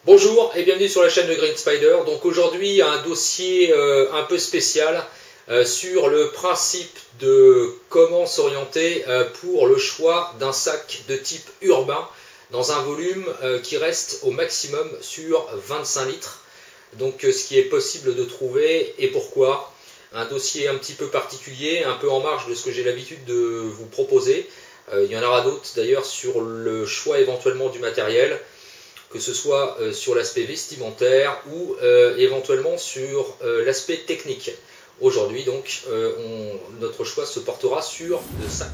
Bonjour et bienvenue sur la chaîne de Green Spider. Donc aujourd'hui un dossier un peu spécial sur le principe de comment s'orienter pour le choix d'un sac de type urbain dans un volume qui reste au maximum sur 25 litres. Donc ce qui est possible de trouver et pourquoi. Un dossier un petit peu particulier, un peu en marge de ce que j'ai l'habitude de vous proposer. Il y en aura d'autres d'ailleurs sur le choix éventuellement du matériel, que ce soit sur l'aspect vestimentaire ou éventuellement sur l'aspect technique. Aujourd'hui donc notre choix se portera sur le sac.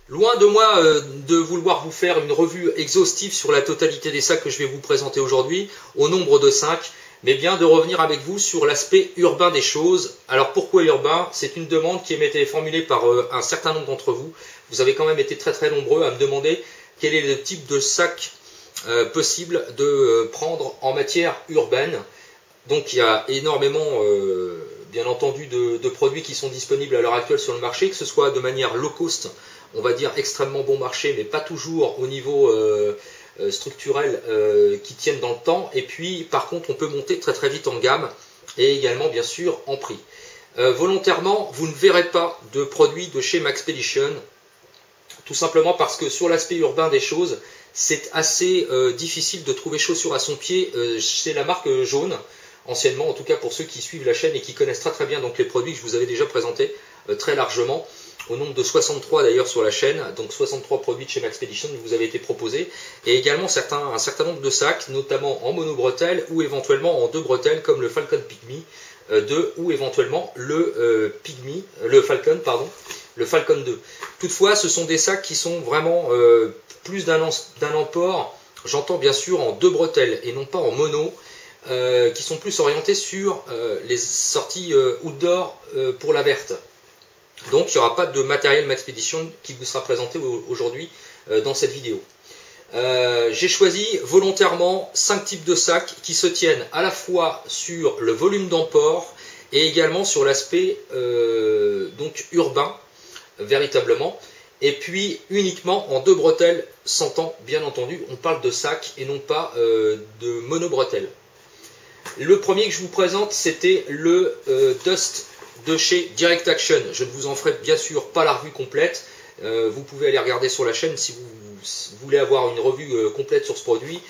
Loin de moi de vouloir vous faire une revue exhaustive sur la totalité des sacs que je vais vous présenter aujourd'hui, au nombre de 5, mais bien de revenir avec vous sur l'aspect urbain des choses. Alors pourquoi urbain? C'est une demande qui m'était formulée par un certain nombre d'entre vous. Vous avez quand même été très nombreux à me demander quel est le type de sac possible de prendre en matière urbaine. Donc il y a énormément, bien entendu, de produits qui sont disponibles à l'heure actuelle sur le marché, que ce soit de manière low cost, on va dire extrêmement bon marché, mais pas toujours au niveau structurel qui tiennent dans le temps. Et puis par contre on peut monter très vite en gamme et également bien sûr en prix. Volontairement vous ne verrez pas de produits de chez Maxpedition, tout simplement parce que sur l'aspect urbain des choses, c'est assez difficile de trouver chaussures à son pied chez la marque Jaune, anciennement, en tout cas pour ceux qui suivent la chaîne et qui connaissent très bien donc les produits que je vous avais déjà présentés très largement, au nombre de 63 d'ailleurs sur la chaîne, donc 63 produits de chez Maxpedition qui vous avaient été proposés, et également un certain nombre de sacs, notamment en mono-bretelle ou éventuellement en 2 bretelles comme le Falcon Pygmy 2 ou éventuellement le Falcon 2. Toutefois, ce sont des sacs qui sont vraiment plus d'un emport, j'entends bien sûr en 2 bretelles et non pas en mono, qui sont plus orientés sur les sorties outdoor pour la verte. Donc il n'y aura pas de matériel Maxpedition qui vous sera présenté aujourd'hui dans cette vidéo. J'ai choisi volontairement 5 types de sacs qui se tiennent à la fois sur le volume d'emport et également sur l'aspect donc urbain véritablement, et puis uniquement en 2 bretelles, s'entend bien entendu, on parle de sacs et non pas de mono-bretelles. Le premier que je vous présente, c'était le Dust de chez Direct Action. Je ne vous en ferai bien sûr pas la revue complète. Vous pouvez aller regarder sur la chaîne si vous voulez avoir une revue complète sur ce produit,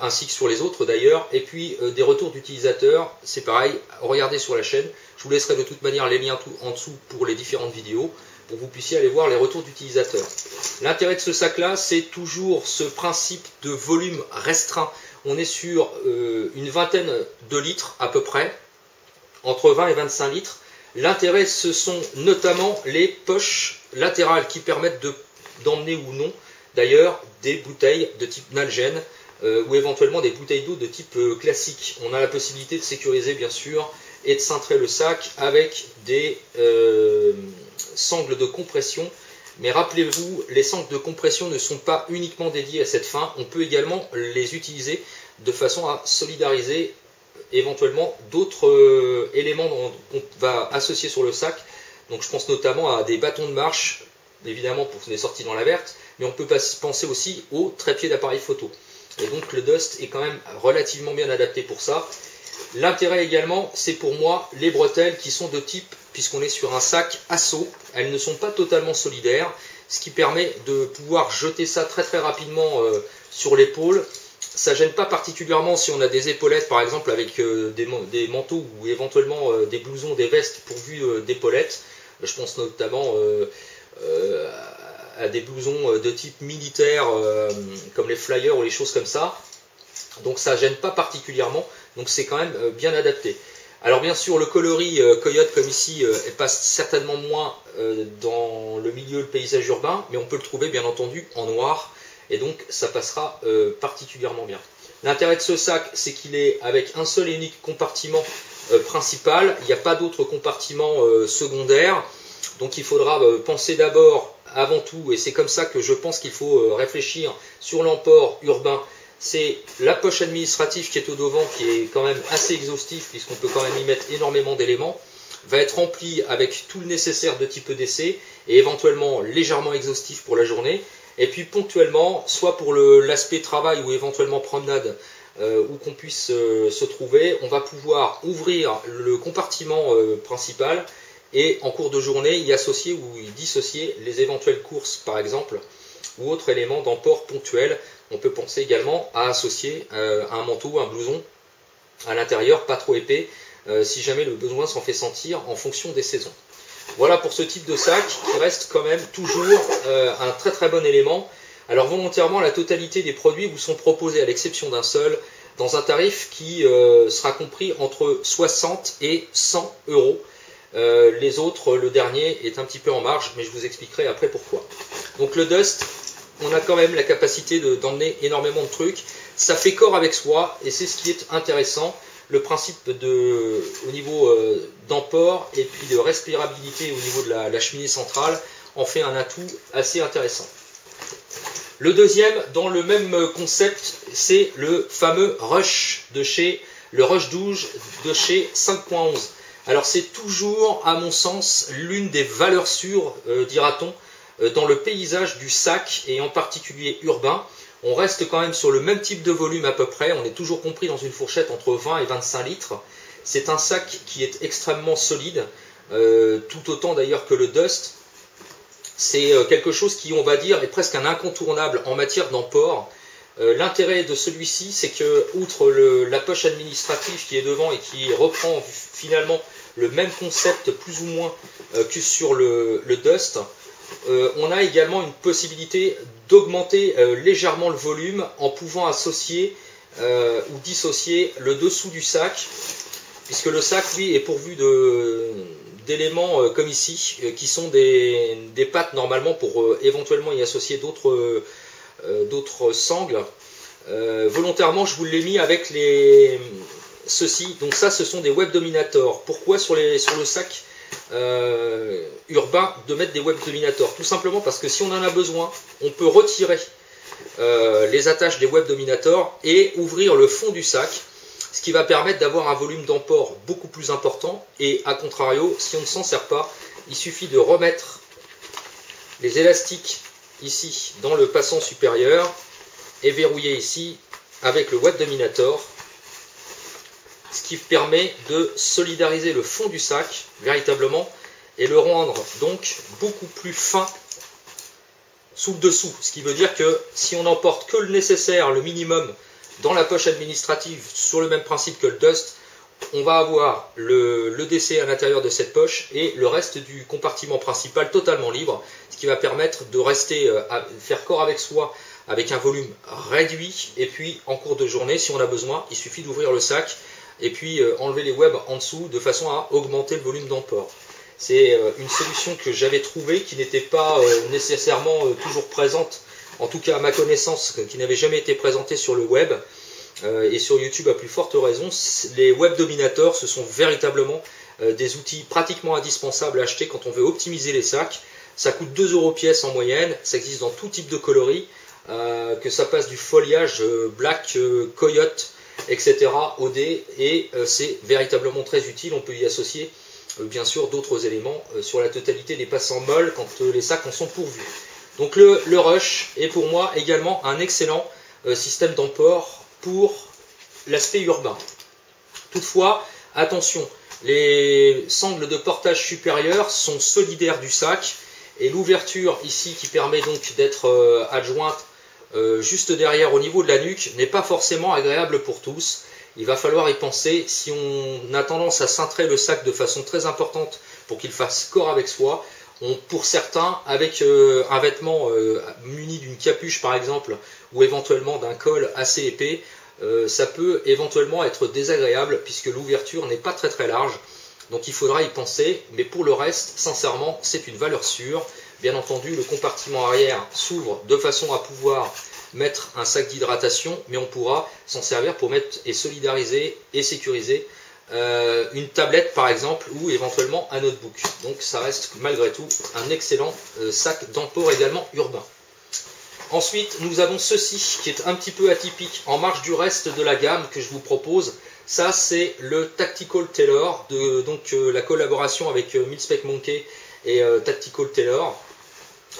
ainsi que sur les autres d'ailleurs. Et puis des retours d'utilisateurs, c'est pareil, regardez sur la chaîne. Je vous laisserai de toute manière les liens en dessous pour les différentes vidéos, pour que vous puissiez aller voir les retours d'utilisateurs. L'intérêt de ce sac-là, c'est toujours ce principe de volume restreint. On est sur une vingtaine de litres à peu près, entre 20 et 25 litres. L'intérêt, ce sont notamment les poches latérales qui permettent d'emmener ou non, d'ailleurs, des bouteilles de type Nalgene ou éventuellement des bouteilles d'eau de type classique. On a la possibilité de sécuriser, bien sûr, et de cintrer le sac avec des sangles de compression. Mais rappelez-vous, les sangles de compression ne sont pas uniquement dédiées à cette fin. On peut également les utiliser de façon à solidariser éventuellement d'autres éléments qu'on va associer sur le sac Donc je pense notamment à des bâtons de marche, évidemment pour des sorties dans la verte, mais on peut penser aussi aux trépieds d'appareil photo. Et donc le Dust est quand même relativement bien adapté pour ça. L'intérêt également, c'est pour moi les bretelles qui sont de type, puisqu'on est sur un sac assaut, elles ne sont pas totalement solidaires, ce qui permet de pouvoir jeter ça très très rapidement sur l'épaule. Ça gêne pas particulièrement si on a des épaulettes par exemple avec des manteaux ou éventuellement des blousons, des vestes pourvus d'épaulettes. Je pense notamment à des blousons de type militaire comme les flyers ou les choses comme ça. Donc ça gêne pas particulièrement, donc c'est quand même bien adapté. Alors bien sûr le coloris coyote comme ici elle passe certainement moins dans le milieu, le paysage urbain, mais on peut le trouver bien entendu en noir, et donc ça passera particulièrement bien. L'intérêt de ce sac, c'est qu'il est avec un seul et unique compartiment principal, il n'y a pas d'autres compartiments secondaires, donc il faudra penser d'abord, avant tout, et c'est comme ça que je pense qu'il faut réfléchir sur l'emport urbain, c'est la poche administrative qui est au devant, qui est quand même assez exhaustive, puisqu'on peut quand même y mettre énormément d'éléments, va être remplie avec tout le nécessaire de type EDC, et éventuellement légèrement exhaustif pour la journée, et puis ponctuellement, soit pour l'aspect travail ou éventuellement promenade, où qu'on puisse se trouver, on va pouvoir ouvrir le compartiment principal, et en cours de journée y associer ou y dissocier les éventuelles courses par exemple, ou autres éléments d'emport ponctuels. On peut penser également à associer un manteau, un blouson à l'intérieur, pas trop épais, si jamais le besoin s'en fait sentir en fonction des saisons. Voilà pour ce type de sac qui reste quand même toujours un très très bon élément. Alors volontairement, la totalité des produits vous sont proposés à l'exception d'un seul, dans un tarif qui sera compris entre 60 et 100 euros. Les autres, le dernier est un petit peu en marge, mais je vous expliquerai après pourquoi. Donc le Dust, on a quand même la capacité d'emmener énormément de trucs. Ça fait corps avec soi, et c'est ce qui est intéressant. Le principe au niveau d'emport et puis de respirabilité au niveau de la cheminée centrale en fait un atout assez intéressant. Le deuxième, dans le même concept, c'est le fameux Rush le Rush 12 de chez 5.11. Alors c'est toujours, à mon sens, l'une des valeurs sûres, dira-t-on, dans le paysage du sac, et en particulier urbain. On reste quand même sur le même type de volume à peu près, on est toujours compris dans une fourchette entre 20 et 25 litres. C'est un sac qui est extrêmement solide, tout autant d'ailleurs que le Dust. C'est quelque chose qui, on va dire, est presque un incontournable en matière d'emport. L'intérêt de celui-ci, c'est que, outre la poche administrative qui est devant et qui reprend finalement le même concept plus ou moins que sur le Dust, on a également une possibilité d'augmenter légèrement le volume en pouvant associer ou dissocier le dessous du sac, puisque le sac, lui, est pourvu d'éléments comme ici, qui sont des pattes normalement pour éventuellement y associer d'autres sangles. Volontairement, je vous l'ai mis avec ceci. Donc ça, ce sont des web dominators. Pourquoi sur le sac urbain de mettre des web dominators? Tout simplement parce que si on en a besoin, on peut retirer les attaches des web dominators et ouvrir le fond du sac, ce qui va permettre d'avoir un volume d'emport beaucoup plus important. Et à contrario, si on ne s'en sert pas, il suffit de remettre les élastiques ici dans le passant supérieur et verrouiller ici avec le web dominator, ce qui permet de solidariser le fond du sac véritablement et le rendre donc beaucoup plus fin sous le dessous, ce qui veut dire que si on n'emporte que le nécessaire, le minimum dans la poche administrative sur le même principe que le Dust, on va avoir le DC à l'intérieur de cette poche et le reste du compartiment principal totalement libre, ce qui va permettre de rester à faire corps avec soi avec un volume réduit, et puis en cours de journée, si on a besoin, il suffit d'ouvrir le sac et puis enlever les webs en dessous de façon à augmenter le volume d'emport. C'est une solution que j'avais trouvée qui n'était pas nécessairement toujours présente, en tout cas à ma connaissance, qui n'avait jamais été présentée sur le web et sur YouTube à plus forte raison. Les web dominators, ce sont véritablement des outils pratiquement indispensables à acheter quand on veut optimiser les sacs. Ça coûte 2 € pièce en moyenne, ça existe dans tout type de coloris, que ça passe du foliage black, coyote, etc. OD, et c'est véritablement très utile. On peut y associer bien sûr d'autres éléments sur la totalité des passants molles quand les sacs en sont pourvus. Donc le Rush est pour moi également un excellent système d'emport pour l'aspect urbain. Toutefois, attention, les sangles de portage supérieurs sont solidaires du sac et l'ouverture ici qui permet donc d'être adjointe juste derrière au niveau de la nuque n'est pas forcément agréable pour tous. Il va falloir y penser. Si on a tendance à cintrer le sac de façon très importante pour qu'il fasse corps avec soi, pour certains, avec un vêtement muni d'une capuche par exemple, ou éventuellement d'un col assez épais, ça peut éventuellement être désagréable puisque l'ouverture n'est pas très large. Donc il faudra y penser, mais pour le reste, sincèrement, c'est une valeur sûre. Bien entendu, le compartiment arrière s'ouvre de façon à pouvoir mettre un sac d'hydratation, mais on pourra s'en servir pour mettre et solidariser et sécuriser une tablette par exemple, ou éventuellement un notebook. Donc ça reste malgré tout un excellent sac d'emport également urbain. Ensuite, nous avons ceci qui est un petit peu atypique en marge du reste de la gamme que je vous propose. Ça, c'est le Tactical Tailor, donc la collaboration avec Mil-Spec Monkey et Tactical Tailor.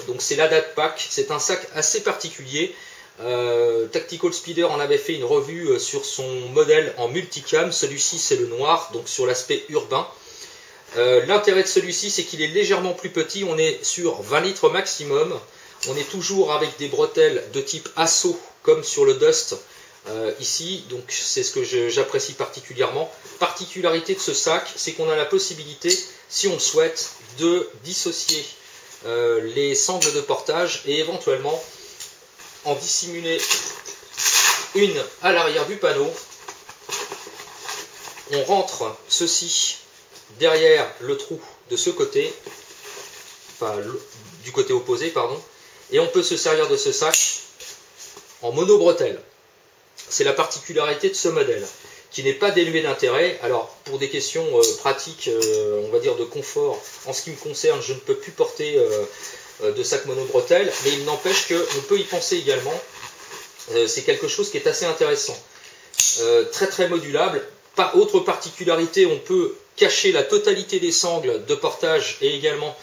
Donc c'est la Date Pack, c'est un sac assez particulier. Tactical Speeder en avait fait une revue sur son modèle en multicam. Celui-ci, c'est le noir, donc sur l'aspect urbain. L'intérêt de celui-ci, c'est qu'il est légèrement plus petit. On est sur 20 litres maximum. On est toujours avec des bretelles de type assaut comme sur le Dust ici, donc c'est ce que j'apprécie particulièrement. Particularité de ce sac, c'est qu'on a la possibilité, si on le souhaite, de dissocier les sangles de portage et éventuellement en dissimuler une à l'arrière du panneau. On rentre ceci derrière le trou de ce côté, enfin du côté opposé, pardon. Et on peut se servir de ce sac en mono-bretelle. C'est la particularité de ce modèle, qui n'est pas dénué d'intérêt. Alors, pour des questions pratiques, on va dire de confort, en ce qui me concerne, je ne peux plus porter de sac mono-bretelle, mais il n'empêche qu'on peut y penser également. C'est quelque chose qui est assez intéressant. Très modulable. Autre particularité, on peut cacher la totalité des sangles de portage et également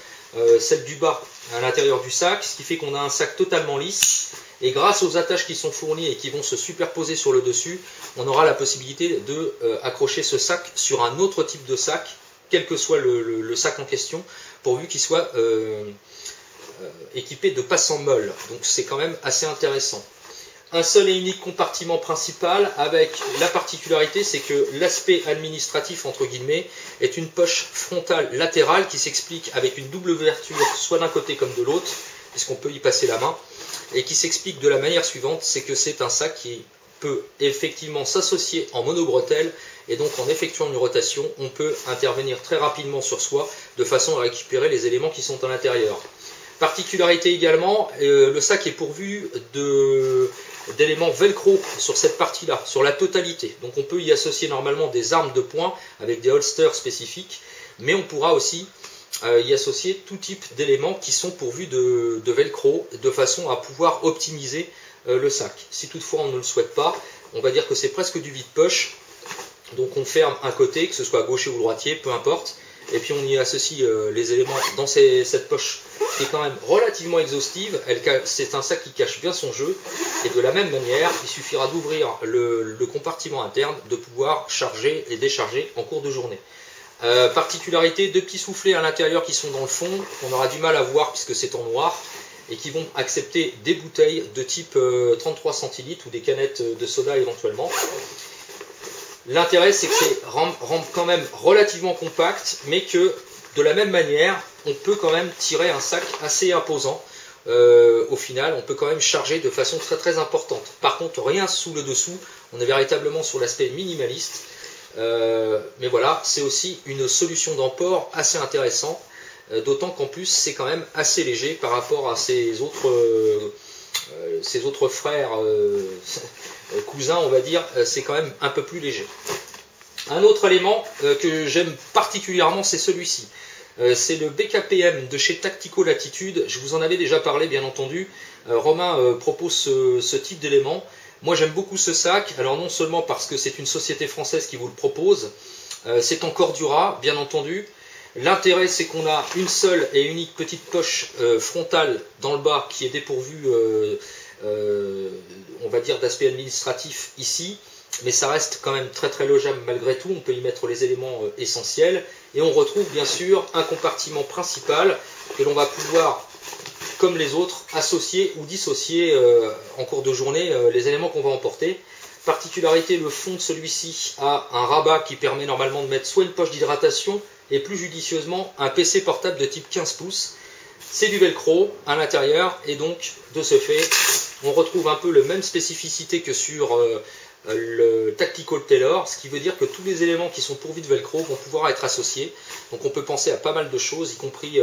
celle du bas à l'intérieur du sac, ce qui fait qu'on a un sac totalement lisse, et grâce aux attaches qui sont fournies et qui vont se superposer sur le dessus, on aura la possibilité de accrocher ce sac sur un autre type de sac, quel que soit le sac en question, pourvu qu'il soit équipé de passants molles. Donc c'est quand même assez intéressant. Un seul et unique compartiment principal, avec la particularité, c'est que l'aspect administratif, entre guillemets, est une poche frontale latérale qui s'explique avec une double ouverture, soit d'un côté comme de l'autre, puisqu'on peut y passer la main, et qui s'explique de la manière suivante, c'est que c'est un sac qui peut effectivement s'associer en monobretelle, et donc en effectuant une rotation, on peut intervenir très rapidement sur soi, de façon à récupérer les éléments qui sont à l'intérieur. Particularité également, le sac est pourvu d'éléments velcro sur cette partie-là, sur la totalité. Donc on peut y associer normalement des armes de poing avec des holsters spécifiques, mais on pourra aussi y associer tout type d'éléments qui sont pourvus de velcro, de façon à pouvoir optimiser le sac. Si toutefois on ne le souhaite pas, on va dire que c'est presque du vide-poche. Donc on ferme un côté, que ce soit gaucher ou droitier, peu importe, et puis on y associe les éléments dans cette poche qui est quand même relativement exhaustive. C'est un sac qui cache bien son jeu, et de la même manière, il suffira d'ouvrir le compartiment interne, de pouvoir charger et décharger en cours de journée. Particularité, deux petits soufflets à l'intérieur qui sont dans le fond, qu'on aura du mal à voir puisque c'est en noir, et qui vont accepter des bouteilles de type 33 centilitres ou des canettes de soda éventuellement. L'intérêt, c'est que c'est quand même relativement compact, mais que de la même manière, on peut quand même tirer un sac assez imposant. Au final, on peut quand même charger de façon très importante. Par contre, rien sous le dessous, on est véritablement sur l'aspect minimaliste. Mais voilà, c'est aussi une solution d'emport assez intéressante, d'autant qu'en plus, c'est quand même assez léger par rapport à ses autres frères cousins, on va dire, c'est quand même un peu plus léger. Un autre élément que j'aime particulièrement, c'est celui-ci. C'est le BKPM de chez Tactical Latitude. Je vous en avais déjà parlé, bien entendu. Romain propose ce type d'élément. Moi, j'aime beaucoup ce sac. Alors, non seulement parce que c'est une société française qui vous le propose, c'est en Cordura, bien entendu. L'intérêt, c'est qu'on a une seule et unique petite poche frontale dans le bas qui est dépourvue, on va dire, d'aspect administratif ici, mais ça reste quand même très très logeable malgré tout. On peut y mettre les éléments essentiels, et on retrouve bien sûr un compartiment principal que l'on va pouvoir, comme les autres, associer ou dissocier en cours de journée les éléments qu'on va emporter. Particularité, le fond de celui-ci a un rabat qui permet normalement de mettre soit une poche d'hydratation et plus judicieusement un PC portable de type 15 pouces. C'est du velcro à l'intérieur, et donc de ce fait on retrouve un peu la même spécificité que sur le Tactical Tailor, ce qui veut dire que tous les éléments qui sont pourvus de velcro vont pouvoir être associés. Donc on peut penser à pas mal de choses, y compris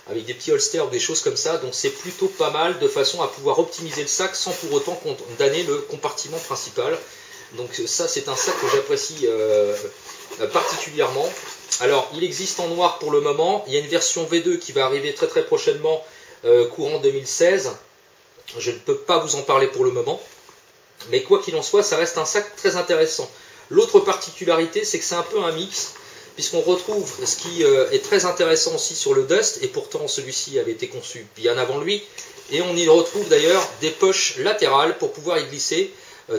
avec des petits holsters ou des choses comme ça. Donc c'est plutôt pas mal, de façon à pouvoir optimiser le sac sans pour autant condamner le compartiment principal. Donc ça, c'est un sac que j'apprécie particulièrement. Alors il existe en noir pour le moment, il y a une version V2 qui va arriver très très prochainement, courant 2016. Je ne peux pas vous en parler pour le moment, mais quoi qu'il en soit, ça reste un sac très intéressant. L'autre particularité, c'est que c'est un peu un mix, puisqu'on retrouve ce qui est très intéressant aussi sur le Dust, et pourtant celui-ci avait été conçu bien avant lui, et on y retrouve d'ailleurs des poches latérales pour pouvoir y glisser,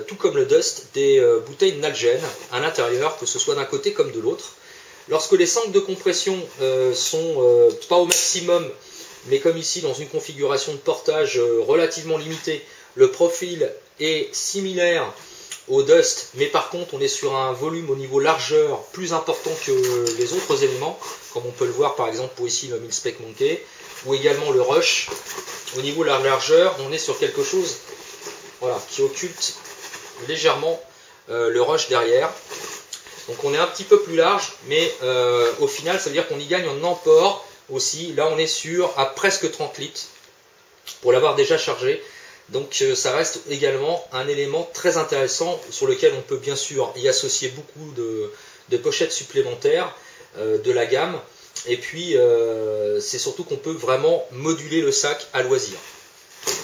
tout comme le Dust, des bouteilles Nalgene à l'intérieur, que ce soit d'un côté comme de l'autre. Lorsque les sangles de compression sont pas au maximum, mais comme ici dans une configuration de portage relativement limitée, le profil est similaire au Dust, mais par contre on est sur un volume au niveau largeur plus important que les autres éléments, comme on peut le voir par exemple pour ici le Mil-Spec Monkey, ou également le Rush. Au niveau de la largeur, on est sur quelque chose, voilà, qui occulte légèrement le Rush derrière. Donc on est un petit peu plus large, mais au final ça veut dire qu'on y gagne en emport aussi. Là on est sur à presque 30 litres pour l'avoir déjà chargé. Donc ça reste également un élément très intéressant sur lequel on peut bien sûr y associer beaucoup de pochettes supplémentaires de la gamme. Et puis c'est surtout qu'on peut vraiment moduler le sac à loisir.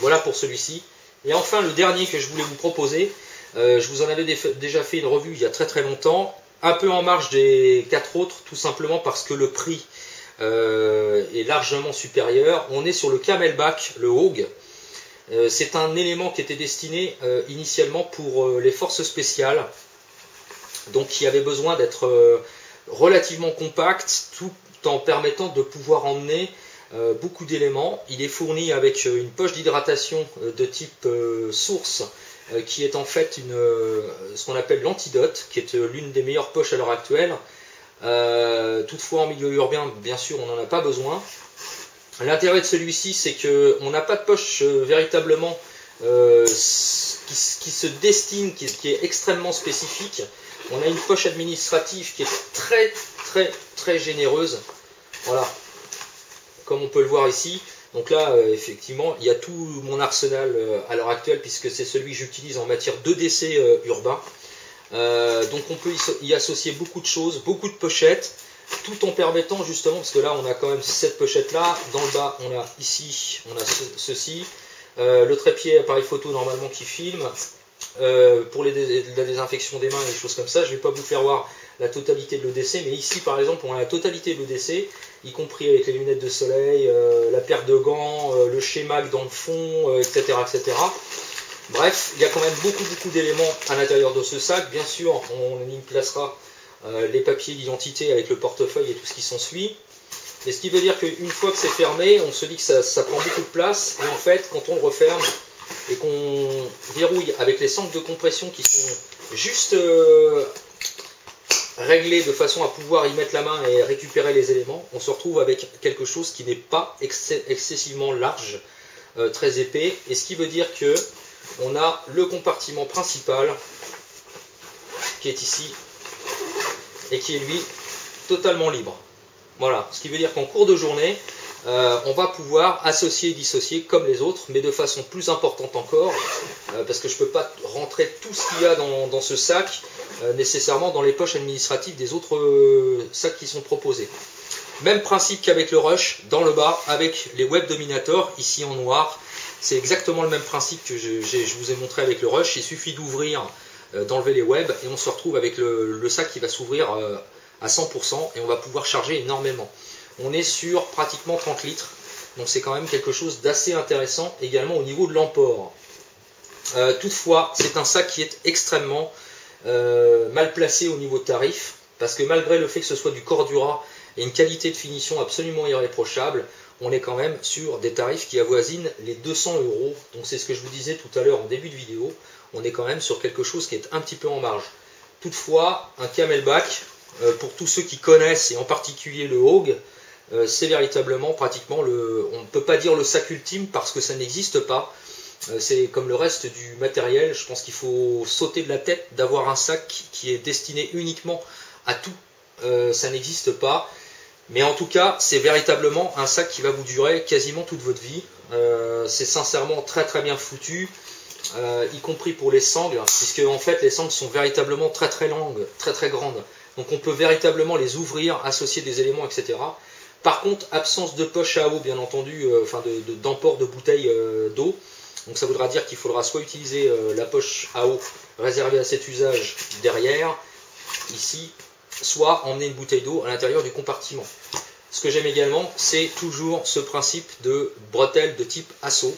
Voilà pour celui-ci. Et enfin le dernier que je voulais vous proposer, je vous en avais déjà fait une revue il y a très très longtemps, un peu en marge des 4 autres, tout simplement parce que le prix est largement supérieur. On est sur le Camelback, le Hog. C'est un élément qui était destiné initialement pour les forces spéciales, donc qui avait besoin d'être relativement compact, tout en permettant de pouvoir emmener beaucoup d'éléments. Il est fourni avec une poche d'hydratation de type source, qui est en fait ce qu'on appelle l'antidote, qui est l'une des meilleures poches à l'heure actuelle. Toutefois en milieu urbain, bien sûr, on n'en a pas besoin. L'intérêt de celui-ci, c'est qu'on n'a pas de poche véritablement qui se destine, qui est extrêmement spécifique. On a une poche administrative qui est très très très généreuse. Voilà, comme on peut le voir ici. Donc là, effectivement, il y a tout mon arsenal à l'heure actuelle, puisque c'est celui que j'utilise en matière de décès urbain. Donc on peut y associer beaucoup de choses, beaucoup de pochettes, tout en permettant justement, parce que là on a quand même cette pochette là, dans le bas on a ici, on a ceci, le trépied appareil photo normalement qui filme, pour la désinfection des mains et des choses comme ça. Je ne vais pas vous faire voir la totalité de l'EDC, mais ici par exemple on a la totalité de l'EDC, y compris avec les lunettes de soleil, la paire de gants, le schéma dans le fond, etc., etc. Bref, il y a quand même beaucoup d'éléments à l'intérieur de ce sac. Bien sûr, on y placera les papiers d'identité avec le portefeuille et tout ce qui s'ensuit. Et ce qui veut dire qu'une fois que c'est fermé, on se dit que ça prend beaucoup de place. Et en fait, quand on le referme et qu'on verrouille avec les sangles de compression qui sont juste réglées de façon à pouvoir y mettre la main et récupérer les éléments, on se retrouve avec quelque chose qui n'est pas excessivement large, très épais. Et ce qui veut dire que on a le compartiment principal qui est ici et qui est lui totalement libre. Voilà, ce qui veut dire qu'en cours de journée, on va pouvoir associer et dissocier comme les autres, mais de façon plus importante encore, parce que je ne peux pas rentrer tout ce qu'il y a dans ce sac nécessairement dans les poches administratives des autres sacs qui sont proposés. Même principe qu'avec le Rush, dans le bas, avec les Web Dominator, ici en noir. C'est exactement le même principe que je vous ai montré avec le Rush. Il suffit d'ouvrir, d'enlever les webs, et on se retrouve avec le sac qui va s'ouvrir à 100% et on va pouvoir charger énormément. On est sur pratiquement 30 litres, donc c'est quand même quelque chose d'assez intéressant également au niveau de l'emport. Toutefois, c'est un sac qui est extrêmement mal placé au niveau tarif, parce que malgré le fait que ce soit du Cordura et une qualité de finition absolument irréprochable, on est quand même sur des tarifs qui avoisinent les 200 €. Donc c'est ce que je vous disais tout à l'heure en début de vidéo, on est quand même sur quelque chose qui est un petit peu en marge. Toutefois, un Camelback, pour tous ceux qui connaissent, et en particulier le Hog, c'est véritablement pratiquement on ne peut pas dire le sac ultime parce que ça n'existe pas. C'est comme le reste du matériel, je pense qu'il faut sauter de la tête d'avoir un sac qui est destiné uniquement à tout. Ça n'existe pas. Mais en tout cas, c'est véritablement un sac qui va vous durer quasiment toute votre vie. C'est sincèrement très très bien foutu, y compris pour les sangles, puisque en fait les sangles sont véritablement très très longues, très très grandes. Donc on peut véritablement les ouvrir, associer des éléments, etc. Par contre, absence de poche à eau, bien entendu, enfin d'emport de bouteille d'eau. Donc ça voudra dire qu'il faudra soit utiliser la poche à eau réservée à cet usage derrière, ici, soit emmener une bouteille d'eau à l'intérieur du compartiment. Ce que j'aime également, c'est toujours ce principe de bretelles de type Asso.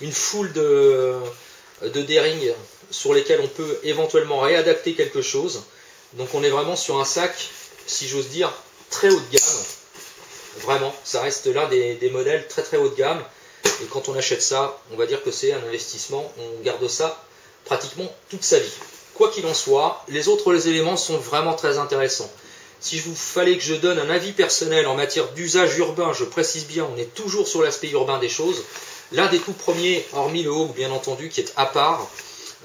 Une foule de D-rings sur lesquels on peut éventuellement réadapter quelque chose. Donc on est vraiment sur un sac, si j'ose dire, très haut de gamme. Vraiment, ça reste l'un des modèles très très haut de gamme. Et quand on achète ça, on va dire que c'est un investissement, on garde ça pratiquement toute sa vie. Quoi qu'il en soit, les autres éléments sont vraiment très intéressants. Si je vous fallait que je donne un avis personnel en matière d'usage urbain, je précise bien, on est toujours sur l'aspect urbain des choses. L'un des tout premiers, hormis le Hog bien entendu, qui est à part,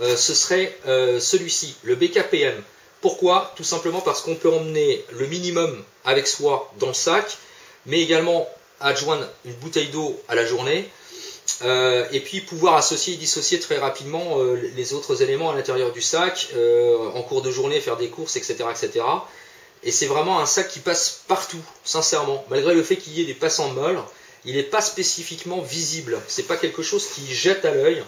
ce serait celui-ci, le BKPM. Pourquoi? Tout simplement parce qu'on peut emmener le minimum avec soi dans le sac, mais également adjoindre une bouteille d'eau à la journée, et puis pouvoir associer et dissocier très rapidement les autres éléments à l'intérieur du sac, en cours de journée, faire des courses, etc. etc. Et c'est vraiment un sac qui passe partout, sincèrement. Malgré le fait qu'il y ait des passants molles, il n'est pas spécifiquement visible. C'est pas quelque chose qui jette à l'œil.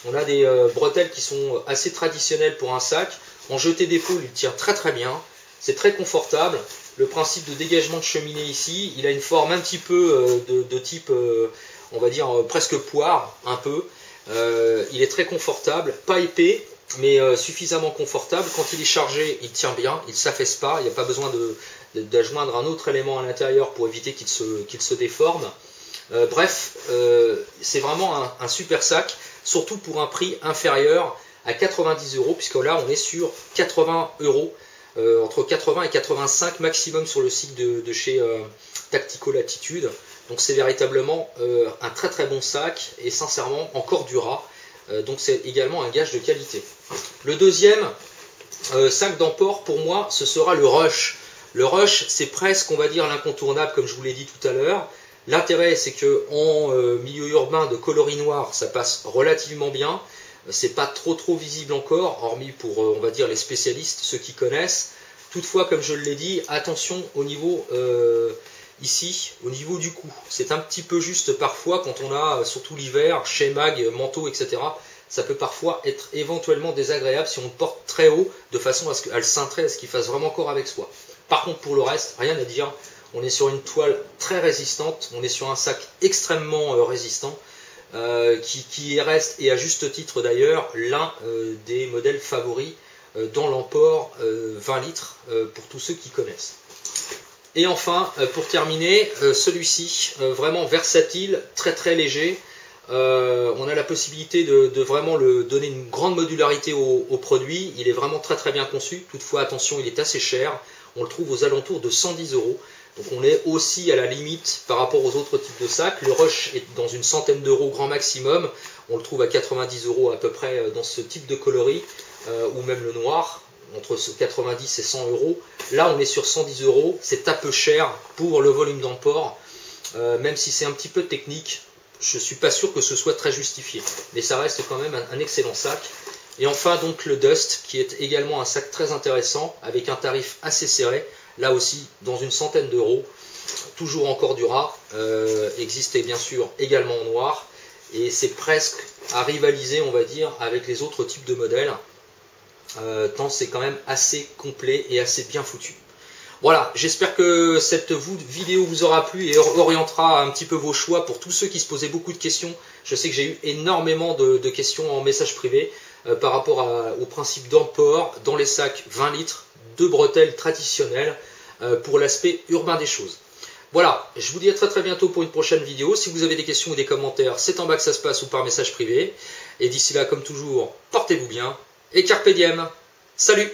On a des bretelles qui sont assez traditionnelles pour un sac. En jeté d'épaule, il tient très très bien. C'est très confortable. Le principe de dégagement de cheminée ici, il a une forme un petit peu de type, on va dire presque poire, un peu. Il est très confortable, pas épais, mais suffisamment confortable. Quand il est chargé, il tient bien, il ne s'affaisse pas. Il n'y a pas besoin d'adjoindre un autre élément à l'intérieur pour éviter qu'il se déforme. Bref, c'est vraiment un super sac, surtout pour un prix inférieur à 90 €, puisque là on est sur 80 €. Entre 80 et 85 maximum sur le site de chez Tactico Latitude. Donc c'est véritablement un très très bon sac et sincèrement encore du rat. Donc c'est également un gage de qualité. Le deuxième sac d'emport pour moi, ce sera le Rush. Le Rush, c'est presque, on va dire, l'incontournable comme je vous l'ai dit tout à l'heure. L'intérêt, c'est que en milieu urbain de coloris noir, ça passe relativement bien. C'est pas trop visible encore, hormis pour, on va dire, les spécialistes, ceux qui connaissent. Toutefois, comme je l'ai dit, attention au niveau, ici, au niveau du cou. C'est un petit peu juste parfois, quand on a, surtout l'hiver, chez mag, manteau, etc. Ça peut parfois être éventuellement désagréable si on le porte très haut, de façon à le cintrer, à ce qu'il fasse vraiment corps avec soi. Par contre, pour le reste, rien à dire. On est sur une toile très résistante, on est sur un sac extrêmement résistant. Qui reste, et à juste titre d'ailleurs, l'un des modèles favoris dans l'emport 20 litres pour tous ceux qui connaissent. Et enfin, pour terminer, celui-ci, vraiment versatile, très très léger. On a la possibilité de vraiment donner une grande modularité au produit. Il est vraiment très très bien conçu. Toutefois, attention, il est assez cher. On le trouve aux alentours de 110 €. Donc on est aussi à la limite par rapport aux autres types de sacs. Le Rush est dans une centaine d'euros grand maximum. On le trouve à 90 € à peu près dans ce type de coloris, ou même le noir, entre 90 et 100 €. Là on est sur 110 €, c'est un peu cher pour le volume d'emport. Même si c'est un petit peu technique, je ne suis pas sûr que ce soit très justifié. Mais ça reste quand même un excellent sac. Et enfin donc le Dust, qui est également un sac très intéressant, avec un tarif assez serré. Là aussi, dans une centaine d'euros, toujours encore du rat, existe bien sûr également en noir, et c'est presque à rivaliser, on va dire, avec les autres types de modèles, tant c'est quand même assez complet et assez bien foutu. Voilà, j'espère que cette vidéo vous aura plu et orientera un petit peu vos choix pour tous ceux qui se posaient beaucoup de questions. Je sais que j'ai eu énormément de questions en message privé par rapport au principe d'emport dans les sacs 20 litres de bretelles traditionnelles pour l'aspect urbain des choses. Voilà, je vous dis à très bientôt pour une prochaine vidéo. Si vous avez des questions ou des commentaires, c'est en bas que ça se passe ou par message privé. Et d'ici là, comme toujours, portez-vous bien et carpe diem. Salut!